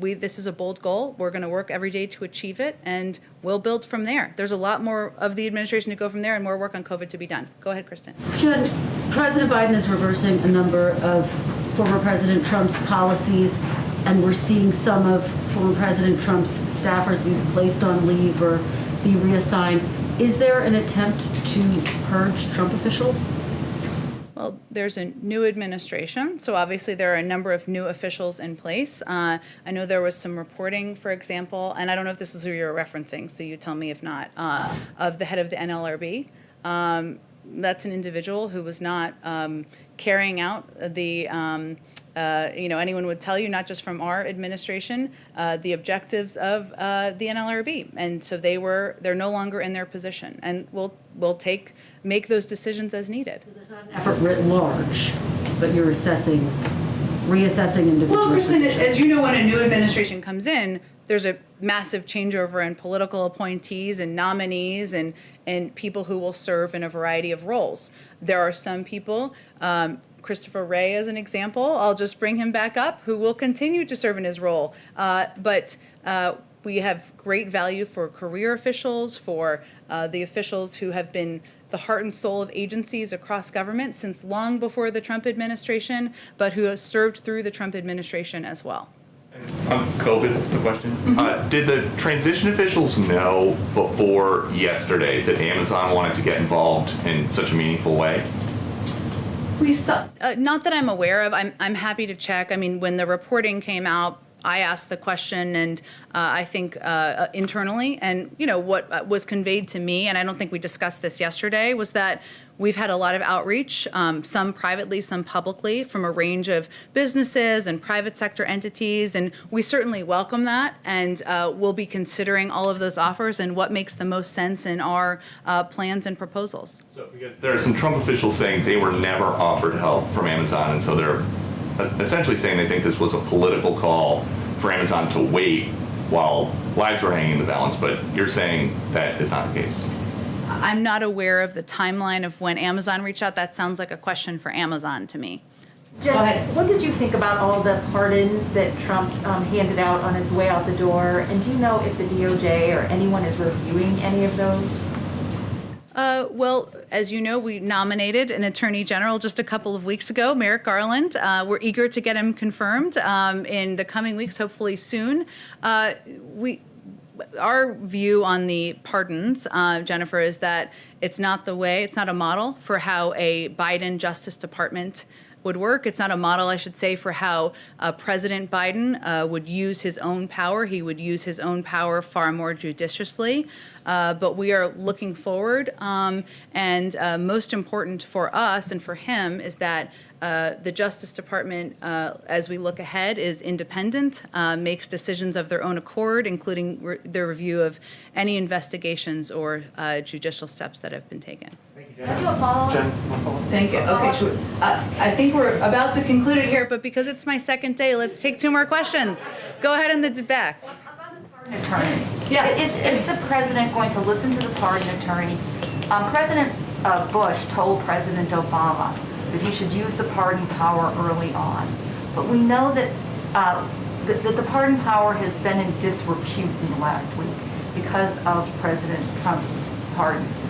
This is a bold goal. We're going to work every day to achieve it, and we'll build from there. There's a lot more of the administration to go from there, and more work on COVID to be done. Go ahead, Kristen. Jen, President Biden is reversing a number of former President Trump's policies, and we're seeing some of former President Trump's staffers be placed on leave or be reassigned. Is there an attempt to purge Trump officials? Well, there's a new administration, so obviously there are a number of new officials in place. I know there was some reporting, for example, and I don't know if this is who you're referencing, so you tell me if not, of the head of the NLRB. That's an individual who was not carrying out the, anyone would tell you, not just from our administration, the objectives of the NLRB. And so they're no longer in their position, and we'll make those decisions as needed. So there's not an effort writ large, but you're reassessing individuals. Well, Kristen, as you know, when a new administration comes in, there's a massive changeover in political appointees and nominees and people who will serve in a variety of roles. There are some people, Christopher Wray as an example, I'll just bring him back up, who will continue to serve in his role. But we have great value for career officials, for the officials who have been the heart and soul of agencies across government since long before the Trump administration, but who have served through the Trump administration as well. On COVID, the question. Did the transition officials know before yesterday that Amazon wanted to get involved in such a meaningful way? We saw, not that I'm aware of. I'm happy to check. I mean, when the reporting came out, I asked the question, and I think internally, and what was conveyed to me, and I don't think we discussed this yesterday, was that we've had a lot of outreach, some privately, some publicly, from a range of businesses and private sector entities, and we certainly welcome that, and we'll be considering all of those offers and what makes the most sense in our plans and proposals. So, because there are some Trump officials saying they were never offered help from Amazon, and so they're essentially saying they think this was a political call for Amazon to wait while lives were hanging in the balance, but you're saying that is not the case. I'm not aware of the timeline of when Amazon reached out. That sounds like a question for Amazon to me. Jen, what did you think about all the pardons that Trump handed out on his way out the door? And do you know if the DOJ or anyone is reviewing any of those? Well, as you know, we nominated an attorney general just a couple of weeks ago, Merrick Garland. We're eager to get him confirmed in the coming weeks, hopefully soon. Our view on the pardons, Jennifer, is that it's not a model for how a Biden Justice Department would work. It's not a model, I should say, for how President Biden would use his own power. He would use his own power far more judiciously. but we are looking forward. And most important for us and for him is that the Justice Department, as we look ahead, is independent, makes decisions of their own accord, including the review of any investigations or judicial steps that have been taken. Thank you. Okay, I think we're about to conclude it here, but because it's my second day, let's take 2 more questions. Go ahead in the back. Attorneys. Yes. Is the president going to listen to the pardon attorney? President Bush told President Obama that he should use the pardon power early on. But we know that, that the pardon power has been in disrepute in the last week because of President Trump's pardons.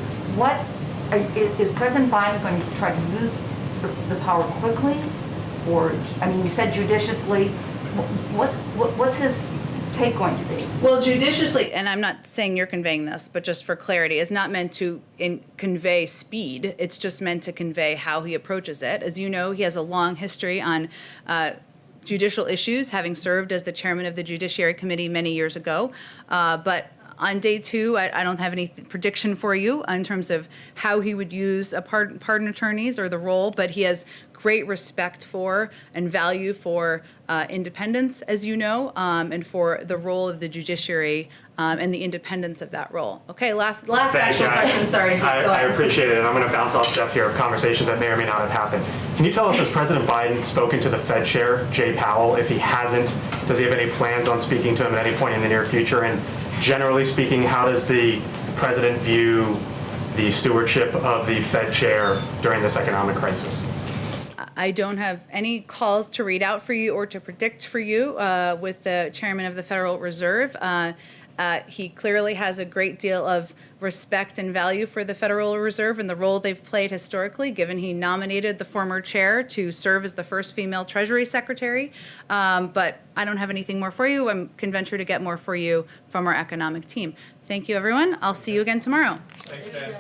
Is President Biden going to try to use the power quickly? Or, I mean, you said judiciously. What's his take going to be? Well, judiciously, and I'm not saying you're conveying this, but just for clarity, is not meant to convey speed. It's just meant to convey how he approaches it. As you know, he has a long history on judicial issues, having served as the chairman of the Judiciary Committee many years ago. But on day 2, I don't have any prediction for you in terms of how he would use pardon attorneys or the role, but he has great respect for and value for independence, as you know, and for the role of the judiciary and the independence of that role. Okay, last actual question. Sorry, Zeke, go I ahead. appreciate it, and I'm going to bounce off Jeff here of conversations that may or may not have happened. Can you tell us, has President Biden spoken to the Fed chair, Jay Powell? If he hasn't, does he have any plans on speaking to him at any point in the near future? And generally speaking, how does the president view the stewardship of the Fed chair during this economic crisis? I don't have any calls to read out for you or to predict for you with the chairman of the Federal Reserve. He clearly has a great deal of respect and value for the Federal Reserve and the role they've played historically, given he nominated the former chair to serve as the first female Treasury Secretary. But I don't have anything more for you. I can venture to get more for you from our economic team. Thank you, everyone. I'll see you again tomorrow. Thanks, Ben.